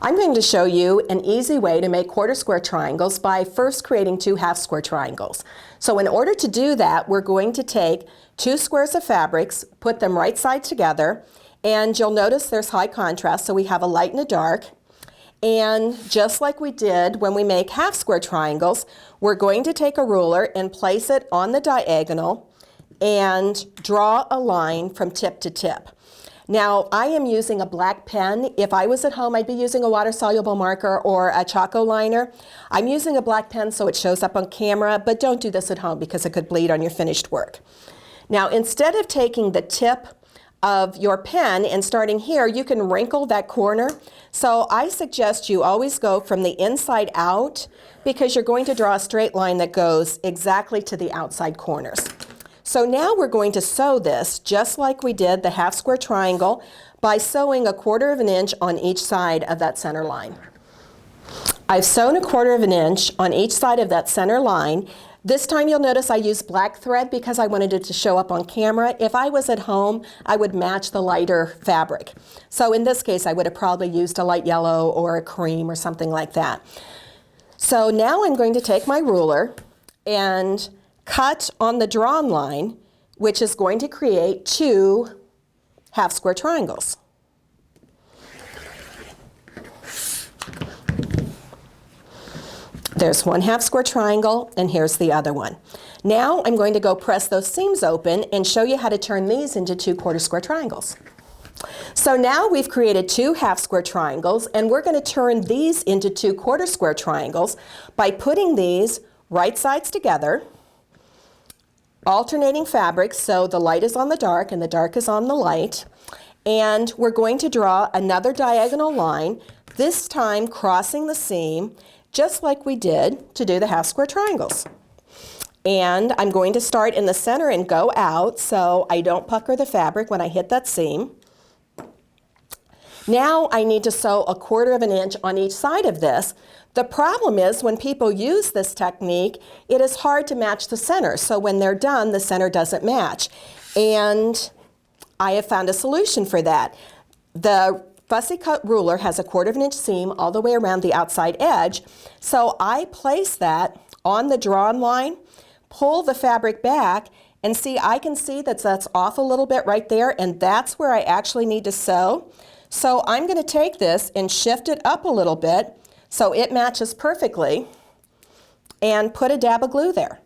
I'm going to show you an easy way to make quarter square triangles by first creating two half square triangles. So in order to do that, we're going to take two squares of fabrics, put them right side together, and you'll notice there's high contrast, so we have a light and a dark. And just like we did when we make half square triangles, we're going to take a ruler and place it on the diagonal and draw a line from tip to tip. Now, I am using a black pen. If I was at home, I'd be using a water-soluble marker or a Choco liner. I'm using a black pen so it shows up on camera, but don't do this at home because it could bleed on your finished work. Now, instead of taking the tip of your pen and starting here, you can wrinkle that corner. So I suggest you always go from the inside out because you're going to draw a straight line that goes exactly to the outside corners. So now we're going to sew this just like we did the half square triangle by sewing 1/4 of an inch on each side of that center line. I've sewn 1/4 of an inch on each side of that center line. This time you'll notice I used black thread because I wanted it to show up on camera. If I was at home, I would match the lighter fabric. So in this case, I would have probably used a light yellow or a cream or something like that. So now I'm going to take my ruler and cut on the drawn line, which is going to create two half square triangles. There's one half square triangle, and here's the other one. Now I'm going to go press those seams open and show you how to turn these into two quarter square triangles. So now we've created two half square triangles, and we're going to turn these into two quarter square triangles by putting these right sides together, alternating fabrics, so the light is on the dark and the dark is on the light. And we're going to draw another diagonal line, this time crossing the seam, just like we did to do the half square triangles. And I'm going to start in the center and go out so I don't pucker the fabric when I hit that seam. Now I need to sew 1/4 of an inch on each side of this. The problem is when people use this technique, it is hard to match the center. So when they're done, the center doesn't match. And I have found a solution for that. The fussy cut ruler has 1/4 of an inch seam all the way around the outside edge. So I place that on the drawn line, pull the fabric back, and see, I can see that that's off a little bit right there, and that's where I actually need to sew. So I'm going to take this and shift it up a little bit so it matches perfectly and put a dab of glue there.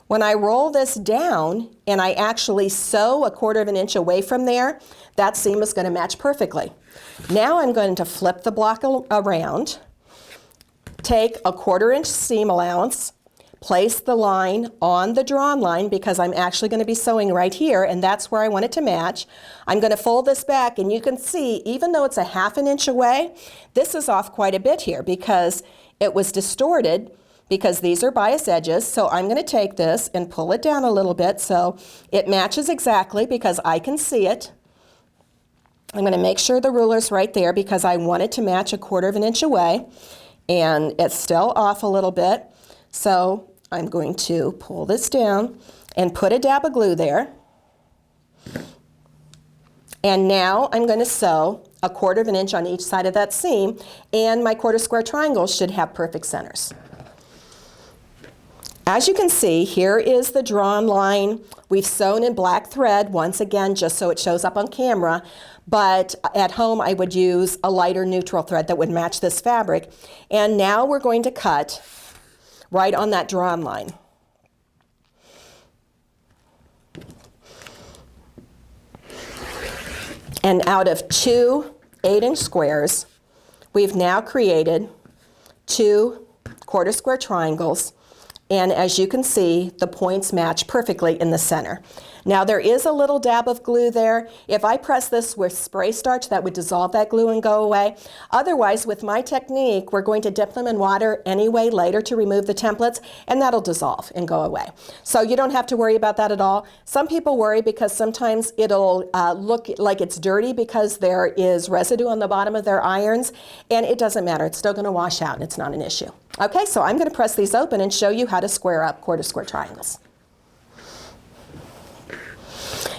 When I roll this down and I actually sew 1/4 of an inch away from there, that seam is going to match perfectly. Now I'm going to flip the block around, take 1/4 inch seam allowance, place the line on the drawn line because I'm actually going to be sewing right here, and that's where I want it to match. I'm going to fold this back, and you can see, even though it's 1/2 inch away, this is off quite a bit here because it was distorted because these are bias edges. So I'm going to take this and pull it down a little bit so it matches exactly because I can see it. I'm going to make sure the ruler's right there because I want it to match 1/4 of an inch away, and it's still off a little bit. So I'm going to pull this down and put a dab of glue there. And now I'm going to sew 1/4 of an inch on each side of that seam, and my quarter square triangle should have perfect centers. As you can see, here is the drawn line. We've sewn in black thread, once again, just so it shows up on camera. But at home, I would use a lighter neutral thread that would match this fabric. And now we're going to cut right on that drawn line. And out of two 8-inch squares, we've now created two quarter square triangles. And as you can see, the points match perfectly in the center. Now there is a little dab of glue there. If I press this with spray starch, that would dissolve that glue and go away. Otherwise, with my technique, we're going to dip them in water anyway later to remove the templates, and that'll dissolve and go away. So you don't have to worry about that at all. Some people worry because sometimes it'll look like it's dirty because there is residue on the bottom of their irons, and it doesn't matter. It's still going to wash out, and it's not an issue. Okay, so I'm going to press these open and show you how to square up quarter square triangles.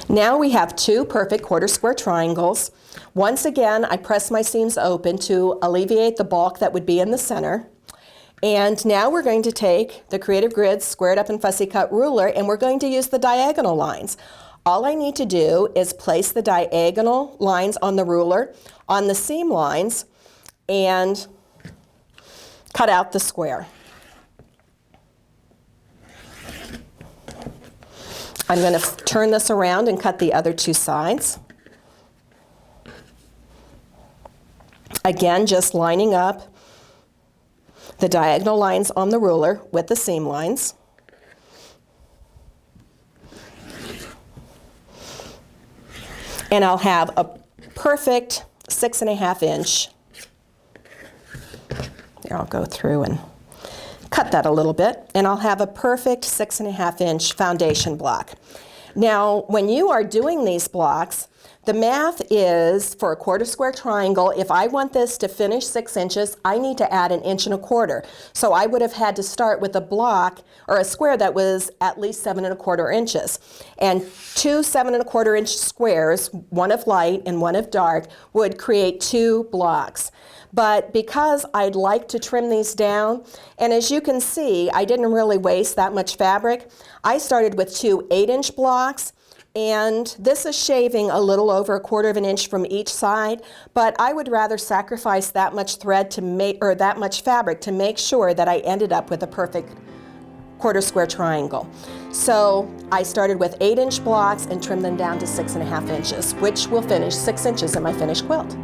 Now we have two perfect quarter square triangles. Once again, I press my seams open to alleviate the bulk that would be in the center. And now we're going to take the Creative Grids Squared Up and Fussy Cut ruler, and we're going to use the diagonal lines. All I need to do is place the diagonal lines on the ruler, on the seam lines, and cut out the square. I'm going to turn this around and cut the other two sides. Again, just lining up the diagonal lines on the ruler with the seam lines. And I'll have a perfect 6.5 inch. Here, I'll go through and cut that a little bit, and I'll have a perfect 6.5 inch foundation block. Now, when you are doing these blocks, the math is for a quarter square triangle, if I want this to finish 6 inches, I need to add 1.25 inches. So I would have had to start with a block or a square that was at least 7.25 inches. And two 7.25 inch squares, one of light and one of dark, would create 2 blocks. But because I'd like to trim these down, and as you can see, I didn't really waste that much fabric, I started with 2 8-inch blocks. And this is shaving a little over 1/4 inch from each side, but I would rather sacrifice that much thread to make, or that much fabric to make sure that I ended up with a perfect quarter square triangle. So I started with 8-inch blocks and trimmed them down to 6.5 inches, which will finish 6 inches in my finished quilt.